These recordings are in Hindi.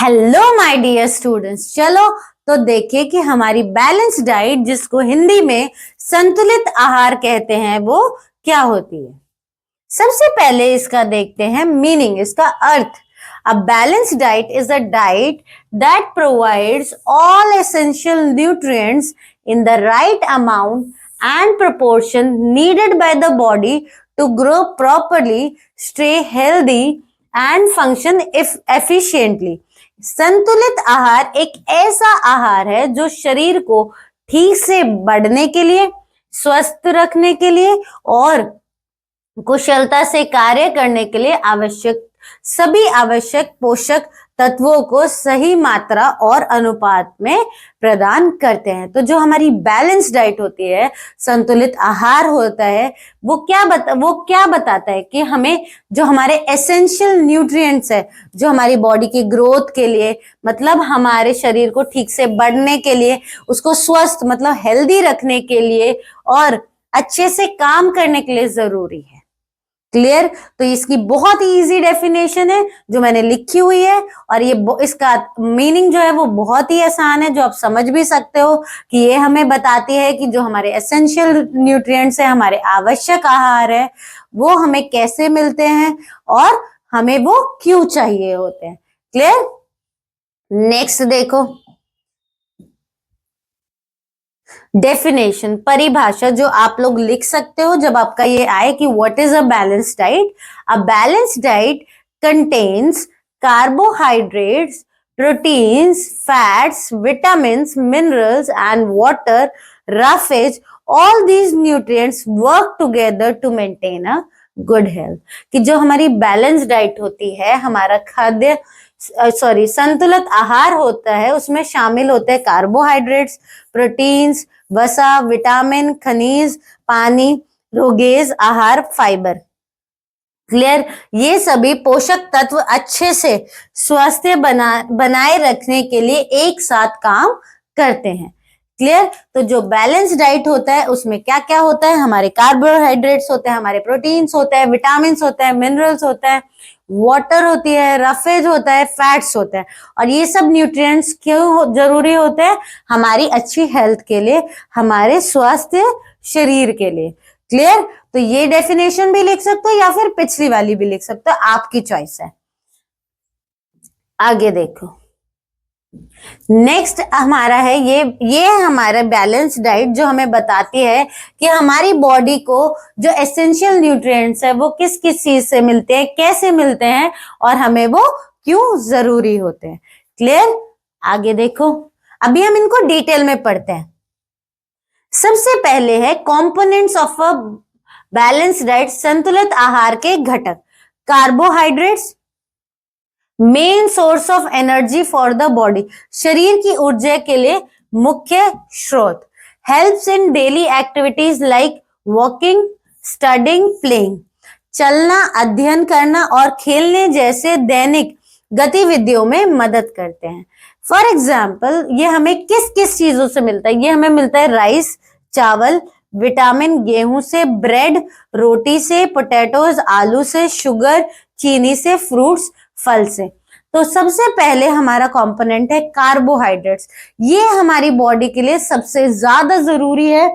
हेलो माय डियर स्टूडेंट्स, चलो तो देखें कि हमारी बैलेंस डाइट, जिसको हिंदी में संतुलित आहार कहते हैं, वो क्या होती है। सबसे पहले इसका देखते हैं मीनिंग, इसका अर्थ। A balance diet is a diet that provides all essential nutrients in the right amount and proportion needed by the body to grow properly, stay healthy and function efficiently. संतुलित आहार एक ऐसा आहार है जो शरीर को ठीक से बढ़ने के लिए, स्वस्थ रखने के लिए और कुशलता से कार्य करने के लिए आवश्यक सभी आवश्यक पोषक तत्वों को सही मात्रा और अनुपात में प्रदान करते हैं। तो जो हमारी बैलेंस डाइट होती है, संतुलित आहार होता है, वो क्या बताता है कि हमें जो हमारे एसेंशियल न्यूट्रिएंट्स है, जो हमारी बॉडी की ग्रोथ के लिए, मतलब हमारे शरीर को ठीक से बढ़ने के लिए, उसको स्वस्थ मतलब हेल्दी रखने के लिए और अच्छे से काम करने के लिए जरूरी है। क्लियर? तो इसकी बहुत ही इजी डेफिनेशन है जो मैंने लिखी हुई है, और ये इसका मीनिंग जो है वो बहुत ही आसान है, जो आप समझ भी सकते हो कि ये हमें बताती है कि जो हमारे एसेंशियल न्यूट्रिएंट्स है, हमारे आवश्यक आहार है, वो हमें कैसे मिलते हैं और हमें वो क्यों चाहिए होते हैं। क्लियर? नेक्स्ट देखो, डेफिनेशन, परिभाषा जो आप लोग लिख सकते हो जब आपका ये आए कि what is a balance diet. A balance diet contains carbohydrates, proteins, fats, vitamins, minerals and water, roughage, all these nutrients work together to maintain a good health। कि जो हमारी बैलेंस डाइट होती है, हमारा खाद्य संतुलित आहार होता है, उसमें शामिल होते हैं कार्बोहाइड्रेट्स, प्रोटीन्स, वसा, विटामिन, खनिज, पानी, रोगेज, आहार, फाइबर। क्लियर? ये सभी पोषक तत्व अच्छे से स्वास्थ्य बनाए रखने के लिए एक साथ काम करते हैं। क्लियर? तो जो बैलेंस डाइट होता है उसमें क्या क्या होता है, हमारे कार्बोहाइड्रेट्स होते हैं, हमारे प्रोटीन्स होते हैं, विटामिन होते हैं, मिनरल्स होते हैं, वाटर होती है, रफेज होता है, फैट्स होता है। और ये सब न्यूट्रिएंट्स क्यों जरूरी होते हैं? हमारी अच्छी हेल्थ के लिए, हमारे स्वास्थ्य शरीर के लिए। क्लियर? तो ये डेफिनेशन भी लिख सकते हो या फिर पिछली वाली भी लिख सकते हो, आपकी चॉइस है। आगे देखो, नेक्स्ट हमारा है ये हमारा बैलेंस डाइट जो हमें बताती है कि हमारी बॉडी को जो एसेंशियल न्यूट्रिएंट्स है वो किस किस चीज से मिलते हैं, कैसे मिलते हैं और हमें वो क्यों जरूरी होते हैं। क्लियर? आगे देखो, अभी हम इनको डिटेल में पढ़ते हैं। सबसे पहले है components of a balance diet, संतुलित आहार के घटक। Carbohydrates, main source of energy for the body, शरीर की ऊर्जा के लिए मुख्य स्रोत। Helps in daily activities like walking, studying, playing, चलना, अध्ययन करना और खेलने जैसे दैनिक गतिविधियों में मदद करते हैं। फॉर एग्जाम्पल, ये हमें किस किस चीजों से मिलता है? ये हमें मिलता है राइस, चावल, विटामिन गेहूं से, ब्रेड रोटी से, पोटैटोज आलू से, शुगर चीनी से, फ्रूट्स फल से। तो सबसे पहले हमारा कंपोनेंट है कार्बोहाइड्रेट्स। ये हमारी बॉडी के लिए सबसे ज्यादा जरूरी है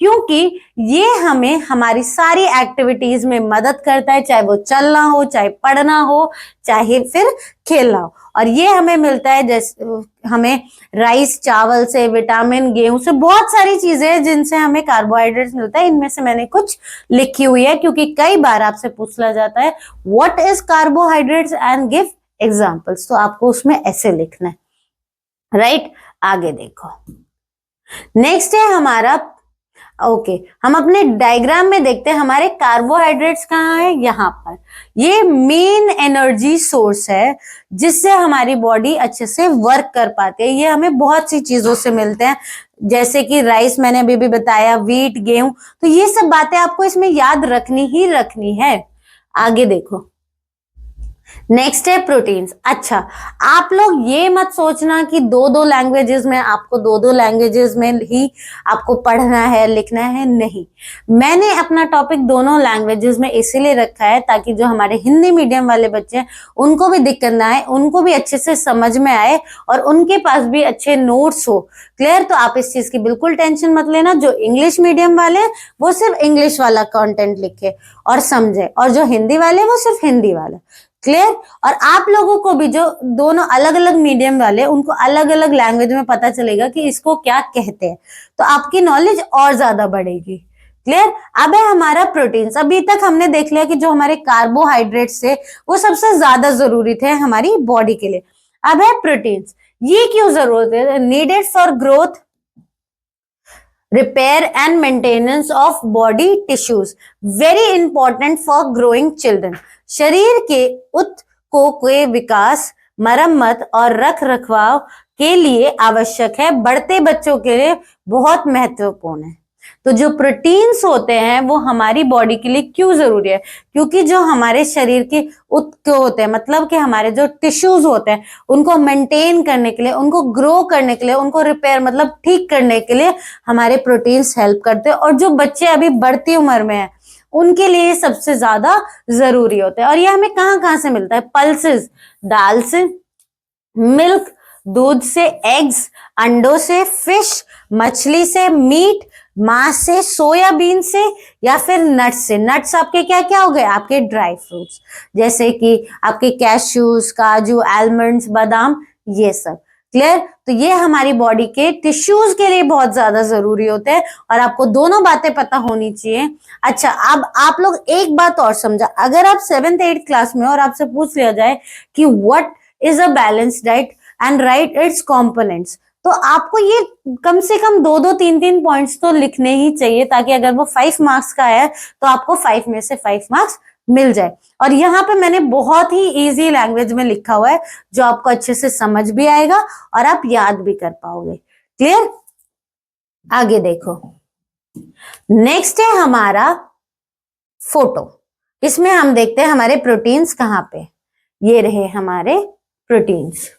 क्योंकि ये हमें हमारी सारी एक्टिविटीज में मदद करता है, चाहे वो चलना हो, चाहे पढ़ना हो, चाहे फिर खेलना हो। और ये हमें मिलता है जैसे हमें राइस चावल से, विटामिन गेहूं से, बहुत सारी चीजें हैं जिनसे हमें कार्बोहाइड्रेट्स मिलता है। इनमें से मैंने कुछ लिखी हुई है क्योंकि कई बार आपसे पूछा जाता है what is carbohydrates and give examples, तो आपको उसमें ऐसे लिखना है। राइट? आगे देखो, नेक्स्ट है हमारा हम अपने डायग्राम में देखते हैं हमारे कार्बोहाइड्रेट्स कहाँ है, यहाँ पर। ये मेन एनर्जी सोर्स है जिससे हमारी बॉडी अच्छे से वर्क कर पाती है। ये हमें बहुत सी चीजों से मिलते हैं, जैसे कि राइस मैंने अभी भी बताया, व्हीट, गेहूं। तो ये सब बातें आपको इसमें याद रखनी ही रखनी है। आगे देखो, नेक्स्ट है प्रोटीन्स। अच्छा, आप लोग ये मत सोचना कि दो दो लैंग्वेजेस में, आपको दो दो लैंग्वेजेस में ही आपको पढ़ना है लिखना है, नहीं। मैंने अपना टॉपिक दोनों लैंग्वेजेस में इसीलिए रखा है ताकि जो हमारे हिंदी मीडियम वाले बच्चे हैं उनको भी दिक्कत ना आए, उनको भी अच्छे से समझ में आए और उनके पास भी अच्छे नोट्स हो। क्लियर? तो आप इस चीज की बिल्कुल टेंशन मत लेना। जो इंग्लिश मीडियम वाले हैं वो सिर्फ इंग्लिश वाला कंटेंट लिखे और समझे, और जो हिंदी वाले वो सिर्फ हिंदी वाला। क्लियर? और आप लोगों को भी जो दोनों अलग अलग मीडियम वाले, उनको अलग अलग लैंग्वेज में पता चलेगा कि इसको क्या कहते हैं, तो आपकी नॉलेज और ज्यादा बढ़ेगी। क्लियर? अब है हमारा प्रोटीन्स। अभी तक हमने देख लिया कि जो हमारे कार्बोहाइड्रेट्स थे वो सबसे ज्यादा जरूरी थे हमारी बॉडी के लिए। अब है प्रोटीन्स। ये क्यों जरूरत है? Needed for growth, repair and maintenance of body tissues, very important for growing children। शरीर के उत्तकों के विकास, मरम्मत और रख रखाव के लिए आवश्यक है, बढ़ते बच्चों के लिए बहुत महत्वपूर्ण है। तो जो प्रोटीन्स होते हैं वो हमारी बॉडी के लिए क्यों जरूरी है? क्योंकि जो हमारे शरीर के उत्तक होते हैं, मतलब कि हमारे जो टिश्यूज होते हैं, उनको मेंटेन करने के लिए, उनको ग्रो करने के लिए, उनको रिपेयर मतलब ठीक करने के लिए हमारे प्रोटीन्स हेल्प करते हैं। और जो बच्चे अभी बढ़ती उम्र में हैं उनके लिए सबसे ज्यादा जरूरी होते हैं। और ये हमें कहाँ कहाँ से मिलता है? पल्सेस, दाल से, मिल्क दूध से, एग्स अंडों से, फिश मछली से, मीट मांस से, सोयाबीन से, या फिर नट्स से। नट्स आपके क्या क्या हो गए? आपके ड्राई फ्रूट्स, जैसे कि आपके कैश्यूज, काजू, आलमंड्स, बादाम, ये सब। क्लियर? तो ये हमारी बॉडी के टिश्यूज के लिए बहुत ज्यादा जरूरी होते हैं और आपको दोनों बातें पता होनी चाहिए। अच्छा, अब आप लोग एक बात और समझा, अगर आप 7th 8th क्लास में और आपसे पूछ लिया जाए कि what is a balance diet and right it's components, तो आपको ये कम से कम 2-2 3-3 पॉइंट्स तो लिखने ही चाहिए, ताकि अगर वो 5 मार्क्स का है तो आपको 5 में से 5 मार्क्स मिल जाए। और यहाँ पे मैंने बहुत ही इजी लैंग्वेज में लिखा हुआ है जो आपको अच्छे से समझ भी आएगा और आप याद भी कर पाओगे। क्लियर? आगे देखो, नेक्स्ट है हमारा फोटो। इसमें हम देखते हैं हमारे प्रोटीन्स कहाँ पे। ये रहे हमारे प्रोटीन्स,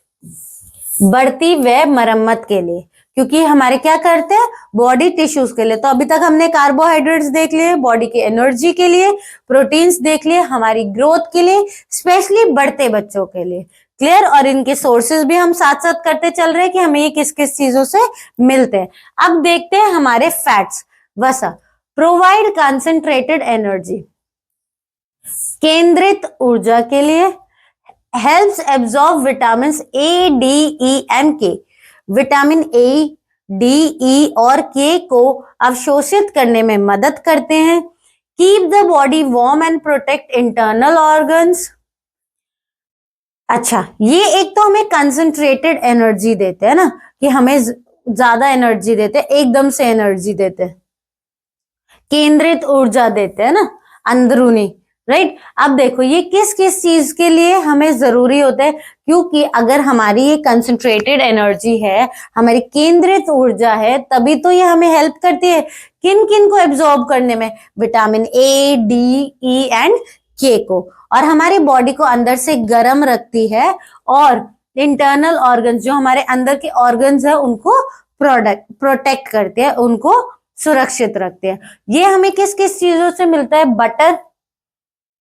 बढ़ती व मरम्मत के लिए, क्योंकि हमारे क्या करते हैं? बॉडी टिश्यूज के लिए। तो अभी तक हमने कार्बोहाइड्रेट्स देख लिए बॉडी की एनर्जी के लिए, प्रोटीन्स देख लिए हमारी ग्रोथ के लिए, स्पेशली बढ़ते बच्चों के लिए। क्लियर? और इनके सोर्सेज भी हम साथ साथ करते चल रहे हैं कि हमें ये किस किस चीजों से मिलते हैं। अब देखते हैं हमारे फैट्स। वसा प्रोवाइड कंसंट्रेटेड एनर्जी, केंद्रित ऊर्जा के लिए, helps absorb vitamins A, D, E and K। Vitamin A, D, E और K को अवशोषित करने में मदद करते हैं। Keep the body warm and protect internal organs। अच्छा, ये एक तो हमें कंसंट्रेटेड एनर्जी देते हैं ना, कि हमें ज्यादा एनर्जी देते हैं, एकदम से एनर्जी देते हैं, केंद्रित ऊर्जा देते हैं ना, अंदरूनी। राइट? अब देखो ये किस किस चीज के लिए हमें जरूरी होता है? क्योंकि अगर हमारी ये कंसंट्रेटेड एनर्जी है, हमारी केंद्रित ऊर्जा है, तभी तो ये हमें हेल्प करती है किन किन को एब्जॉर्ब करने में? Vitamin A, D, E and के को। और हमारी बॉडी को अंदर से गर्म रखती है और इंटरनल ऑर्गन्स, जो हमारे अंदर के ऑर्गन्स है, उनको प्रोटेक्ट करते हैं, उनको सुरक्षित रखते हैं। ये हमें किस किस चीजों से मिलता है? बटर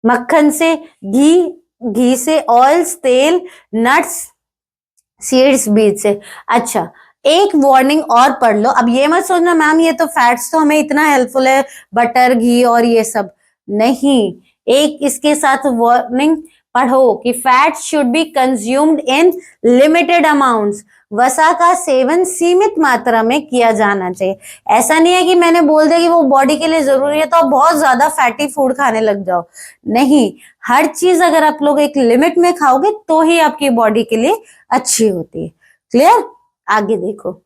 मक्खन से, घी से, ऑयल्स तेल, नट्स, सीड्स, बीज से। अच्छा, एक वार्निंग और पढ़ लो। अब ये मत सोचना मैम ये तो फैट्स तो हमें इतना हेल्पफुल है, बटर घी और ये सब। नहीं, एक इसके साथ वार्निंग पढ़ो कि fat should be consumed in limited amounts. वसा का सेवन सीमित मात्रा में किया जाना चाहिए। ऐसा नहीं है कि मैंने बोल दिया कि वो बॉडी के लिए जरूरी है तो आप बहुत ज्यादा फैटी फूड खाने लग जाओ। नहीं, हर चीज अगर आप लोग एक लिमिट में खाओगे तो ही आपकी बॉडी के लिए अच्छी होती है। क्लियर? आगे देखो,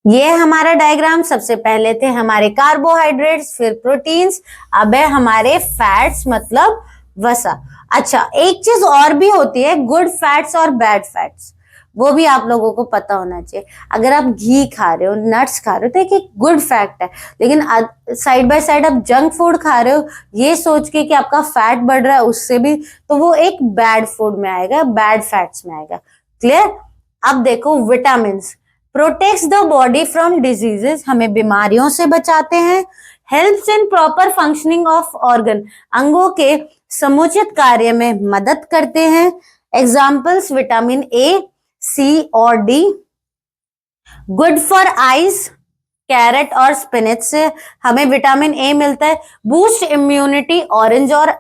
ये हमारा डायग्राम। सबसे पहले थे हमारे कार्बोहाइड्रेट्स, फिर प्रोटीन्स, अब है हमारे फैट्स मतलब वसा। अच्छा, एक चीज और भी होती है, गुड फैट्स और बैड फैट्स। वो भी आप लोगों को पता होना चाहिए। अगर आप घी खा रहे हो, नट्स खा रहे हो, तो एक गुड फैक्ट है, लेकिन साइड बाय साइड आप जंक फूड खा रहे हो ये सोच के कि आपका फैट बढ़ रहा है उससे भी, तो वो एक बैड फूड में आएगा, बैड फैट्स में आएगा। क्लियर? अब देखो vitamin protects the body from diseases, हमें बीमारियों से बचाते हैं। Helps in proper functioning of organ, अंगों के समुचित कार्य में मदद करते हैं। एग्जाम्पल्स विटामिन ए, सी और D. Good for eyes, carrot और स्पिनच से हमें विटामिन ए मिलता है। बूस्ट इम्यूनिटी, ऑरेंज और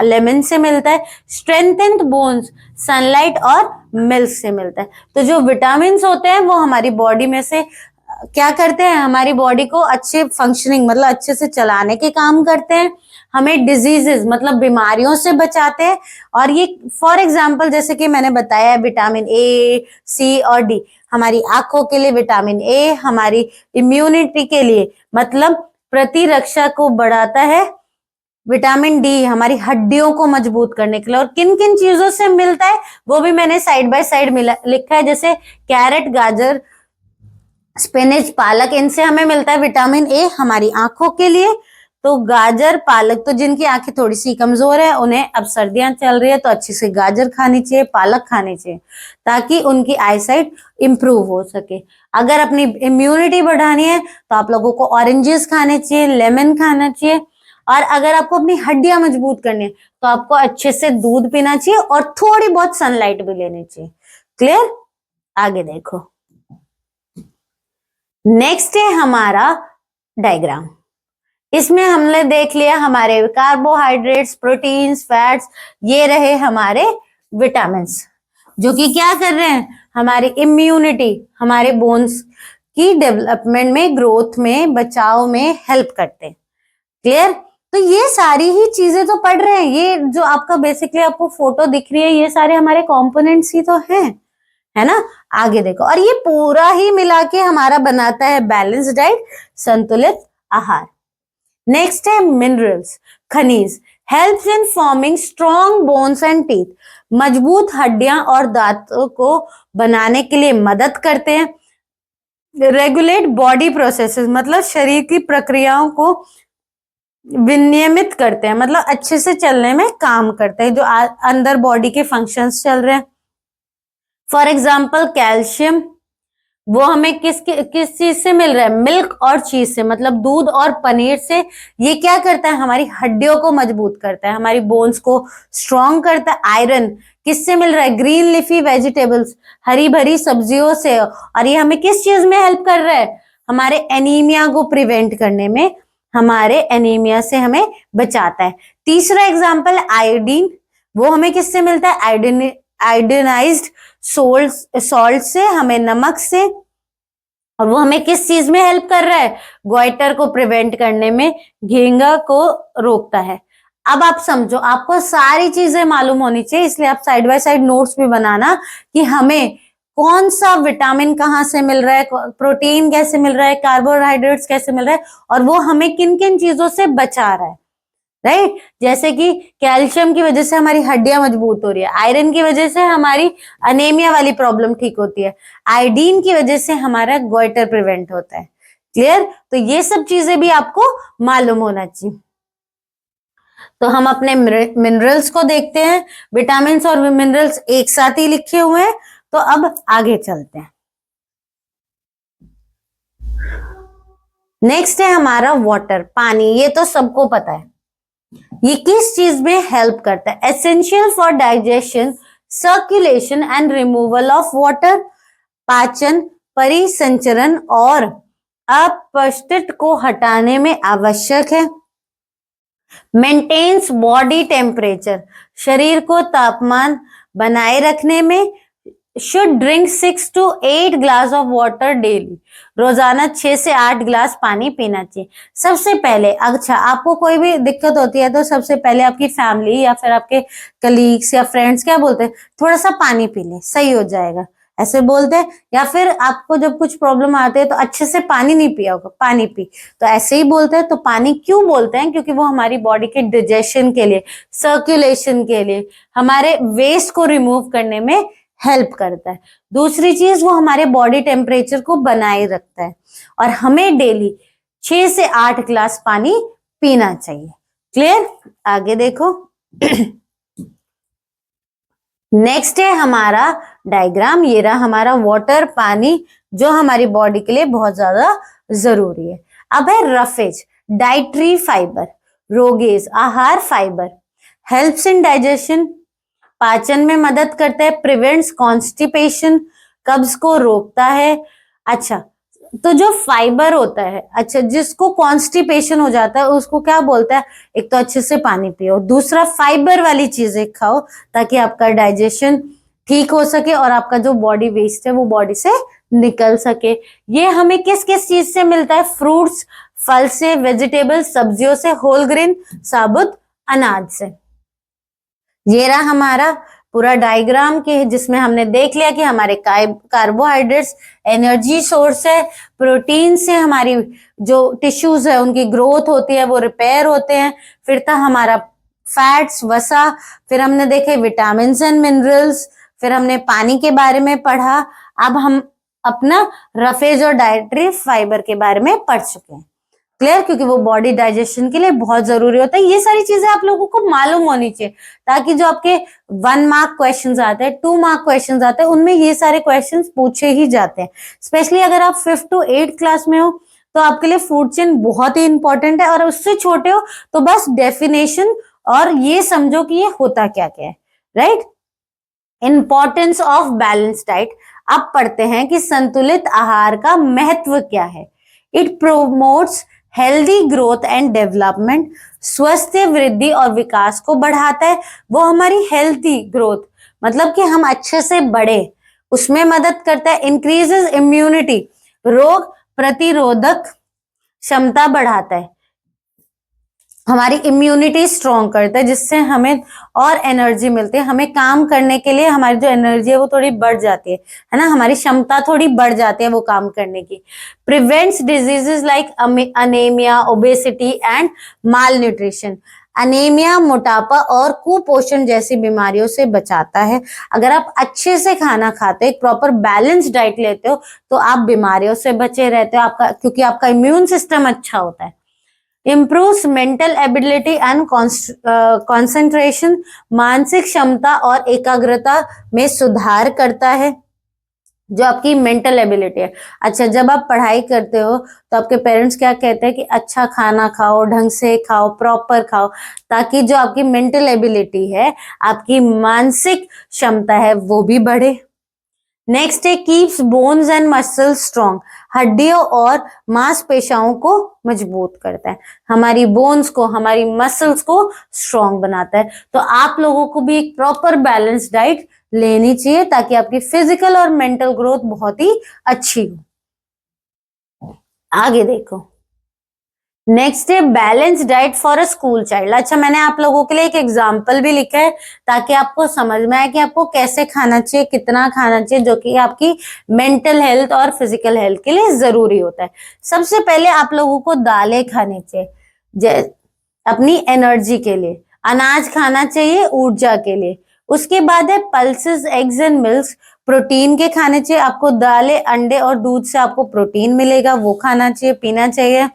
लेमन से मिलता है। स्ट्रेंथेंड बोन्स, सनलाइट और मिल्क से मिलता है। तो जो विटामिन होते हैं वो हमारी बॉडी में से क्या करते हैं, हमारी बॉडी को अच्छे फंक्शनिंग मतलब अच्छे से चलाने के काम करते हैं, हमें डिजीजेस मतलब बीमारियों से बचाते हैं। और ये फॉर एग्जांपल जैसे कि मैंने बताया विटामिन ए, सी और डी, हमारी आंखों के लिए विटामिन ए हमारी इम्यूनिटी के लिए मतलब प्रतिरक्षा को बढ़ाता है। विटामिन डी हमारी हड्डियों को मजबूत करने के लिए। और किन किन चीजों से मिलता है वो भी मैंने साइड बाय साइड लिखा है, जैसे कैरेट, गाजर, स्पिनच, पालक, इनसे हमें मिलता है विटामिन ए हमारी आंखों के लिए। तो गाजर, पालक, तो जिनकी आंखें थोड़ी सी कमजोर है उन्हें अब सर्दियां चल रही है तो अच्छी से गाजर खानी चाहिए, पालक खानी चाहिए ताकि उनकी आईसाइट इंप्रूव हो सके। अगर अपनी इम्यूनिटी बढ़ानी है तो आप लोगों को ऑरेंजेस खाने चाहिए, लेमन खाना चाहिए। और अगर आपको अपनी हड्डियां मजबूत करनी है तो आपको अच्छे से दूध पीना चाहिए और थोड़ी बहुत सनलाइट भी लेनी चाहिए। क्लियर? आगे देखो, नेक्स्ट है हमारा डायग्राम। इसमें हमने देख लिया हमारे कार्बोहाइड्रेट्स, प्रोटीन्स, फैट्स, ये रहे हमारे विटामिन्स जो कि क्या कर रहे हैं, हमारी इम्यूनिटी, हमारे बोन्स की डेवलपमेंट में, ग्रोथ में, बचाव में हेल्प करते हैं। क्लियर? तो ये सारी ही चीजें तो पढ़ रहे हैं, ये जो आपका बेसिकली आपको फोटो दिख रही है ये सारे हमारे कंपोनेंट्स ही तो हैं, है ना। आगे देखो, और ये पूरा ही मिला के हमारा बनाता है बैलेंस डाइट, संतुलित आहार। नेक्स्ट है मिनरल्स, खनिज, helps in forming strong bones and teeth, मजबूत हड्डियां और दांतों को बनाने के लिए मदद करते हैं। रेगुलेट बॉडी प्रोसेसेस, मतलब शरीर की प्रक्रियाओं को विनियमित करते हैं, मतलब अच्छे से चलने में काम करते हैं, जो अंदर बॉडी के फंक्शंस चल रहे हैं। फॉर एग्जाम्पल कैल्शियम, वो हमें किस चीज से मिल रहा है, मिल्क और चीज से, मतलब दूध और पनीर से। ये क्या करता है, हमारी हड्डियों को मजबूत करता है, हमारी बोन्स को स्ट्रॉन्ग करता है। आयरन किससे मिल रहा है, ग्रीन लीफी वेजिटेबल्स, हरी भरी सब्जियों से। और ये हमें किस चीज में हेल्प कर रहा है, हमारे एनीमिया को प्रिवेंट करने में, हमारे एनीमिया से हमें बचाता है। तीसरा एग्जाम्पल आयोडीन, वो हमें किससे मिलता है, आयोडीनाइज्ड सॉल्ट से, हमें नमक से। और वो हमें किस चीज में हेल्प कर रहा है, गोइटर को प्रिवेंट करने में, घेंगा को रोकता है। अब आप समझो, आपको सारी चीजें मालूम होनी चाहिए, इसलिए आप साइड बाय साइड नोट्स भी बनाना कि हमें कौन सा विटामिन कहाँ से मिल रहा है, प्रोटीन कैसे मिल रहा है, कार्बोहाइड्रेट्स कैसे मिल रहा है, और वो हमें किन किन चीजों से बचा रहा है। राइट? जैसे कि कैल्शियम की वजह से हमारी हड्डियां मजबूत हो रही है, आयरन की वजह से हमारी अनेमिया वाली प्रॉब्लम ठीक होती है, आयोडीन की वजह से हमारा गोइटर प्रिवेंट होता है। क्लियर? तो ये सब चीजें भी आपको मालूम होना चाहिए। तो हम अपने मिनरल्स को देखते हैं, विटामिन और मिनरल्स एक साथ ही लिखे हुए हैं। तो अब आगे चलते हैं। नेक्स्ट है हमारा वाटर, पानी। ये तो सबको पता है, ये किस चीज में हेल्प करता है, essential for digestion, circulation and removal of water, पाचन, परिसंचरण और अपशिष्ट को हटाने में आवश्यक है। मेंटेन्स बॉडी टेम्परेचर, शरीर को तापमान बनाए रखने में। Should drink 6 to 8 glass of water daily, रोजाना 6 से 8 ग्लास पानी पीना चाहिए। सबसे पहले, अच्छा आपको कोई भी दिक्कत होती है तो सबसे पहले आपकी फैमिली या फिर आपके कलीग्स या फ्रेंड्स क्या बोलते हैं, थोड़ा सा पानी पी ले सही हो जाएगा, ऐसे बोलते हैं। या फिर आपको जब कुछ प्रॉब्लम आते हैं तो अच्छे से पानी नहीं पिया होगा, पानी पी, तो ऐसे ही बोलते हैं। तो पानी क्यों बोलते हैं, क्योंकि वो हमारी बॉडी के डाइजेशन के लिए, सर्कुलेशन के लिए, हमारे वेस्ट को रिमूव करने में हेल्प करता है। दूसरी चीज, वो हमारे बॉडी टेम्परेचर को बनाए रखता है और हमें डेली 6 से 8 ग्लास पानी पीना चाहिए। क्लियर? आगे देखो। नेक्स्ट है हमारा डायग्राम, ये रहा हमारा वाटर, पानी, जो हमारी बॉडी के लिए बहुत ज्यादा जरूरी है। अब है रफेज, डाइटरी फाइबर, रोगेज, आहार फाइबर, हेल्प्स इन डाइजेशन, पाचन में मदद करता है, प्रिवेंट्स कॉन्स्टिपेशन, कब्ज को रोकता है। अच्छा, तो जो फाइबर होता है, अच्छा, जिसको कॉन्स्टिपेशन हो जाता है उसको क्या बोलता है? एक तो अच्छे से पानी पियो, दूसरा फाइबर वाली चीजें खाओ ताकि आपका डाइजेशन ठीक हो सके और आपका जो बॉडी वेस्ट है वो बॉडी से निकल सके। ये हमें किस किस चीज से मिलता है? फ्रूट्स, फल से, वेजिटेबल, सब्जियों से, होल ग्रेन, साबुत अनाज से। ये रहा हमारा पूरा डायग्राम के, जिसमें हमने देख लिया कि हमारे कार्बोहाइड्रेट्स एनर्जी सोर्स है, प्रोटीन से हमारी जो टिश्यूज है उनकी ग्रोथ होती है, वो रिपेयर होते हैं। फिर था हमारा फैट्स, वसा, फिर हमने देखे विटामिन एंड मिनरल्स, फिर हमने पानी के बारे में पढ़ा। अब हम अपना रफेज और डाइटरी फाइबर के बारे में पढ़ चुके हैं। क्लियर? क्योंकि वो बॉडी डाइजेशन के लिए बहुत जरूरी होता है। ये सारी चीजें आप लोगों को मालूम होनी चाहिए ताकि जो आपके 1 मार्क क्वेश्चंस आते हैं, 2 मार्क क्वेश्चंस आते हैं, उनमें ये सारे क्वेश्चंस पूछे ही जाते हैं। स्पेशली अगर आप 5th to 8th क्लास में हो तो आपके लिए फूड चेन बहुत ही इंपॉर्टेंट है, और उससे छोटे हो तो बस डेफिनेशन और ये समझो कि ये होता क्या क्या है। Right? Importance of balance diet. अब पढ़ते हैं कि संतुलित आहार का महत्व क्या है। It promotes healthy growth and development, स्वस्थ वृद्धि और विकास को बढ़ाता है। वो हमारी हेल्दी ग्रोथ मतलब कि हम अच्छे से बढ़े, उसमें मदद करता है। इंक्रीजेस इम्यूनिटी, रोग प्रतिरोधक क्षमता बढ़ाता है, हमारी इम्यूनिटी स्ट्रॉन्ग करता है, जिससे हमें और एनर्जी मिलती है। हमें काम करने के लिए हमारी जो एनर्जी है वो थोड़ी बढ़ जाती है ना, हमारी क्षमता थोड़ी बढ़ जाती है वो काम करने की। Prevents diseases like anaemia, obesity and mall nutrition. Anaemia, मोटापा और कुपोषण जैसी बीमारियों से बचाता है। अगर आप अच्छे से खाना खाते हो, एक प्रॉपर बैलेंस डाइट लेते हो, तो आप बीमारियों से बचे रहते हो, आपका क्योंकि आपका इम्यून सिस्टम अच्छा होता है। Improves mental ability and concentration, मानसिक क्षमता और एकाग्रता में सुधार करता है, जो आपकी मेंटल एबिलिटी है। अच्छा, जब आप पढ़ाई करते हो तो आपके पेरेंट्स क्या कहते हैं कि अच्छा खाना खाओ, ढंग से खाओ, प्रॉपर खाओ, ताकि जो आपकी मेंटल एबिलिटी है, आपकी मानसिक क्षमता है, वो भी बढ़े। नेक्स्ट है keeps bones and muscles strong, हड्डियों और मांसपेशियों को मजबूत करता है, हमारी बोन्स को, हमारी मसल्स को स्ट्रॉन्ग बनाता है। तो आप लोगों को भी एक प्रॉपर बैलेंस डाइट लेनी चाहिए ताकि आपकी फिजिकल और मेंटल ग्रोथ बहुत ही अच्छी हो। आगे देखो, नेक्स्ट है balance diet for a school child. अच्छा, मैंने आप लोगों के लिए एक एग्जाम्पल भी लिखा है ताकि आपको समझ में आए कि आपको कैसे खाना चाहिए, कितना खाना चाहिए, जो कि आपकी मेंटल हेल्थ और फिजिकल हेल्थ के लिए जरूरी होता है। सबसे पहले आप लोगों को दालें खानी चाहिए अपनी एनर्जी के लिए, अनाज खाना चाहिए ऊर्जा के लिए। उसके बाद है pulses, eggs and milk, protein के खाने चाहिए आपको, दालें, अंडे और दूध से आपको प्रोटीन मिलेगा, वो खाना चाहिए, पीना चाहिए।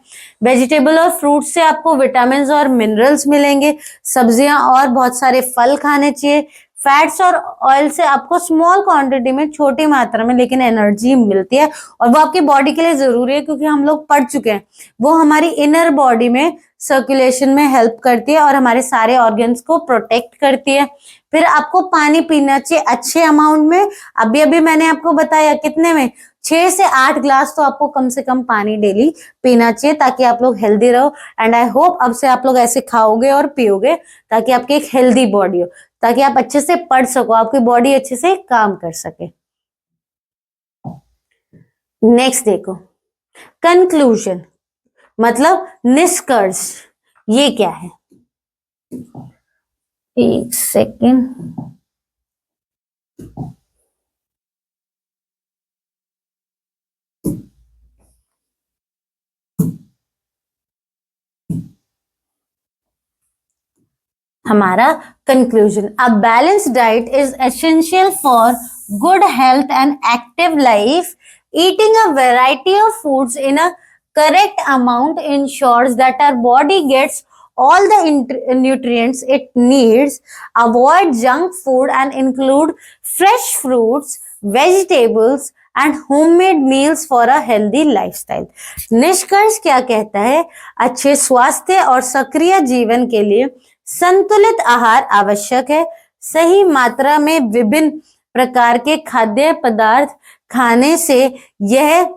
वेजिटेबल और फ्रूट से आपको विटामिन और मिनरल्स मिलेंगे, सब्जियां और बहुत सारे फल खाने चाहिए। फैट्स और ऑयल से आपको स्मॉल क्वांटिटी में, छोटी मात्रा में, लेकिन एनर्जी मिलती है, और वो आपकी बॉडी के लिए जरूरी है क्योंकि हम लोग पढ़ चुके हैं वो हमारी इनर बॉडी में सर्कुलेशन में हेल्प करती है और हमारे सारे ऑर्गन्स को प्रोटेक्ट करती है। फिर आपको पानी पीना चाहिए अच्छे अमाउंट में। अभी अभी मैंने आपको बताया कितने में, 6 से 8 ग्लास तो आपको कम से कम पानी डेली पीना चाहिए ताकि आप लोग हेल्दी रहो। एंड आई होप अब से आप लोग ऐसे खाओगे और पियोगे ताकि आपकी एक हेल्दी बॉडी हो, ताकि आप अच्छे से पढ़ सको, आपकी बॉडी अच्छे से काम कर सके। नेक्स्ट देखो, कंक्लूजन मतलब निष्कर्ष, ये क्या है? एक सेकेंड, हमारा conclusion, a balance diet is essential for good health and active life, eating a variety of foods in a correct amount ensures that our body gets all the nutrients it needs. Avoid junk food and include fresh fruits, vegetables and homemade meals for a healthy lifestyle. निष्कर्ष क्या कहता है? अच्छे स्वास्थ्य और सक्रिय जीवन के लिए संतुलित आहार आवश्यक है। सही मात्रा में विभिन्न प्रकार के खाद्य पदार्थ खाने से यह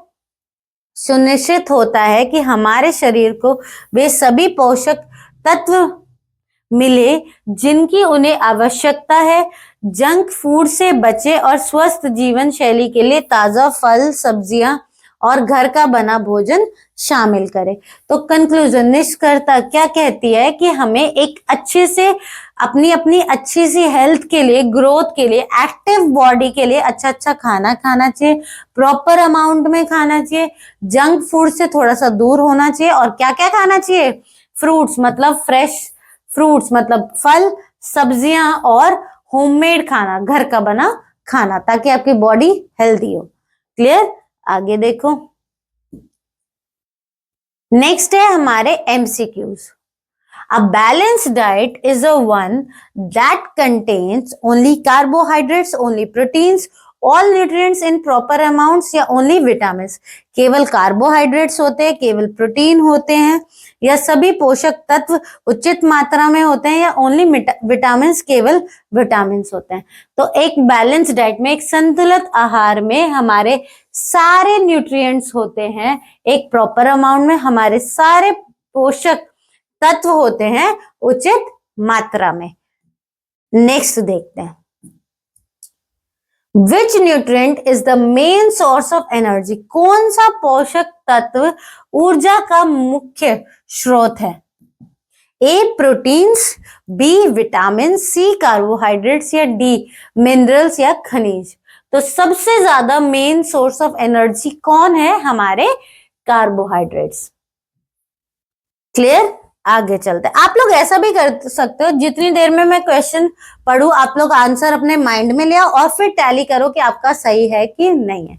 सुनिश्चित होता है कि हमारे शरीर को वे सभी पोषक तत्व मिले जिनकी उन्हें आवश्यकता है। जंक फूड से बचे और स्वस्थ जीवन शैली के लिए ताजा फल, सब्जियां और घर का बना भोजन शामिल करें। तो कंक्लूजन, निष्कर्षता क्या कहती है कि हमें एक अच्छे से अपनी अच्छी सी हेल्थ के लिए, ग्रोथ के लिए, एक्टिव बॉडी के लिए अच्छा खाना खाना चाहिए, प्रॉपर अमाउंट में खाना चाहिए, जंक फूड से थोड़ा सा दूर होना चाहिए और क्या क्या खाना चाहिए? फ्रूट्स मतलब फ्रेश फ्रूट्स मतलब फल, सब्जियां और होममेड खाना, घर का बना खाना, ताकि आपकी बॉडी हेल्दी हो। क्लियर? आगे देखो, नेक्स्ट है हमारे MCQs. A balanced diet is a one that contains only carbohydrates, only proteins, all nutrients in proper amounts या only vitamins। केवल कार्बोहाइड्रेट्स होते हैं, केवल प्रोटीन होते हैं, या सभी पोषक तत्व उचित मात्रा में होते हैं, या ओनली विटामिन्स, केवल विटामिन्स होते हैं। तो एक बैलेंस डाइट में, एक संतुलित आहार में हमारे सारे न्यूट्रिएंट्स होते हैं, एक प्रॉपर अमाउंट में हमारे सारे पोषक तत्व होते हैं उचित मात्रा में। नेक्स्ट देखते हैं, विच nutrient is the main source of energy. कौन सा पोषक तत्व ऊर्जा का मुख्य स्रोत है? ए प्रोटीन्स, बी विटामिन, सी कार्बोहाइड्रेट्स या डी मिनरल्स या खनिज। तो सबसे ज्यादा मेन सोर्स ऑफ एनर्जी कौन है? हमारे कार्बोहाइड्रेट्स। क्लियर? आगे चलते हैं। आप लोग ऐसा भी कर सकते हो, जितनी देर में मैं क्वेश्चन पढ़ूं आप लोग आंसर अपने माइंड में ले आओ और फिर टैली करो कि आपका सही है कि नहीं है।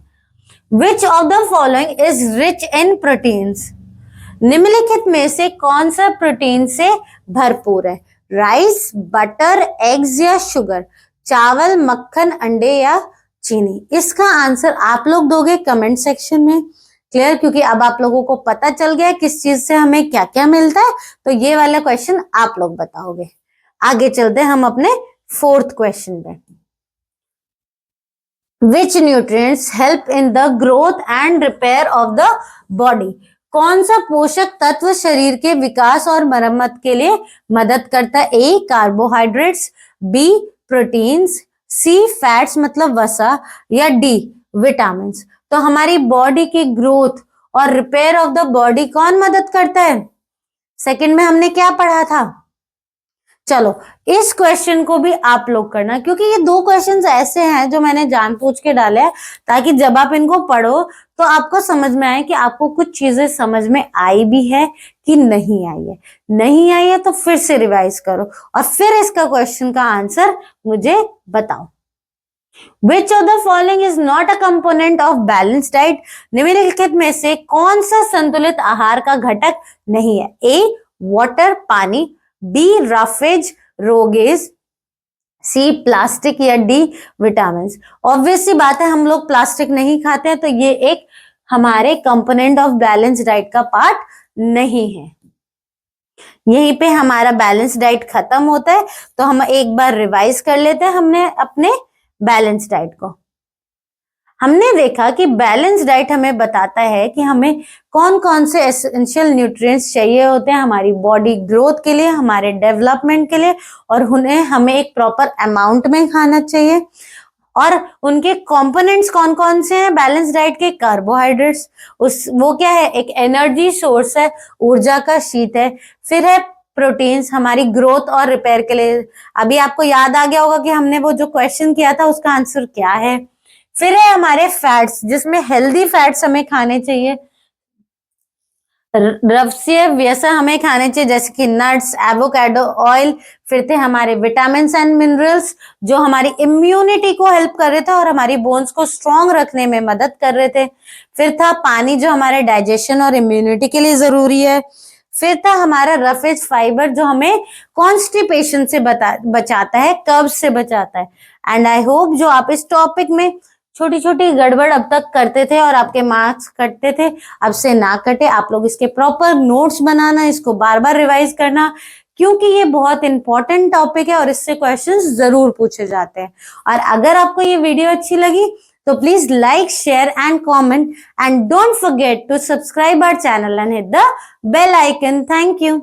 Which of the following is rich in proteins. निम्नलिखित में से कौन सा प्रोटीन से भरपूर है? राइस, बटर, एग्स या शुगर, चावल, मक्खन, अंडे या चीनी। इसका आंसर आप लोग दोगे कमेंट सेक्शन में। क्लियर? क्योंकि अब आप लोगों को पता चल गया किस चीज से हमें क्या क्या मिलता है, तो ये वाला क्वेश्चन आप लोग बताओगे। आगे चलते हैं हम अपने फोर्थ क्वेश्चन पे। विच nutrients help in the growth and repair of the body. कौन सा पोषक तत्व शरीर के विकास और मरम्मत के लिए मदद करता है? ए कार्बोहाइड्रेट्स, बी प्रोटीन्स, सी फैट्स मतलब वसा, या डी विटामिन्स। तो हमारी बॉडी की ग्रोथ और रिपेयर ऑफ द बॉडी कौन मदद करता है? सेकंड में हमने क्या पढ़ा था? चलो इस क्वेश्चन को भी आप लोग करना, क्योंकि ये दो क्वेश्चंस ऐसे हैं जो मैंने जानबूझ के डाले हैं, ताकि जब आप इनको पढ़ो तो आपको समझ में आए कि आपको कुछ चीजें समझ में आई भी है कि नहीं आई है। नहीं आई है तो फिर से रिवाइज करो और फिर इसका क्वेश्चन का आंसर मुझे बताओ। Which of the following is not a component of balanced diet? निम्नलिखित में से कौन सा संतुलित आहार का घटक नहीं है? ए वाटर पानी, बी रफेज रोगेज, सी प्लास्टिक या डी विटामिन। ऑब्वियस सी बात है हम लोग प्लास्टिक नहीं खाते हैं, तो ये एक हमारे कंपोनेंट ऑफ बैलेंस डाइट का पार्ट नहीं है। यहीं पे हमारा बैलेंस डाइट खत्म होता है। तो हम एक बार रिवाइज कर लेते हैं हमने अपने बैलेंस डाइट को। हमने देखा कि बैलेंस डाइट हमें बताता है कि हमें कौन कौन से एसेंशियल न्यूट्रिएंट्स चाहिए होते हैं हमारी बॉडी ग्रोथ के लिए, हमारे डेवलपमेंट के लिए, और उन्हें हमें एक प्रॉपर अमाउंट में खाना चाहिए। और उनके कंपोनेंट्स कौन कौन से हैं बैलेंस डाइट के? कार्बोहाइड्रेट्स, वो क्या है? एक एनर्जी सोर्स है, ऊर्जा का शीत है। फिर है प्रोटीन्स, हमारी ग्रोथ और रिपेयर के लिए। अभी आपको याद आ गया होगा कि हमने वो जो क्वेश्चन किया था उसका आंसर क्या है। फिर है हमारे फैट्स, जिसमें हेल्दी फैट्स हमें खाने चाहिए। द्रव्य व्यसन हमें खाने चाहिए, जैसे कि नट्स, एवोकाडो ऑयल। फिर थे हमारे विटामिन एंड मिनरल्स जो हमारी इम्यूनिटी को हेल्प कर रहे थे और हमारी बोन्स को स्ट्रॉन्ग रखने में मदद कर रहे थे। फिर था पानी जो हमारे डाइजेशन और इम्यूनिटी के लिए जरूरी है। फिर था हमारा रफेज फाइबर जो हमें कॉन्स्टिपेशन से बचाता है, कब्ज से बचाता है। एंड आई होप जो आप इस टॉपिक में छोटी छोटी गड़बड़ अब तक करते थे और आपके मार्क्स कटते थे, अब से ना कटे। आप लोग इसके प्रॉपर नोट्स बनाना, इसको बार बार रिवाइज करना, क्योंकि ये बहुत इंपॉर्टेंट टॉपिक है और इससे क्वेश्चंस जरूर पूछे जाते हैं। और अगर आपको ये वीडियो अच्छी लगी तो please like, share and comment, and don't forget to subscribe our channel and hit the bell icon. Thank you.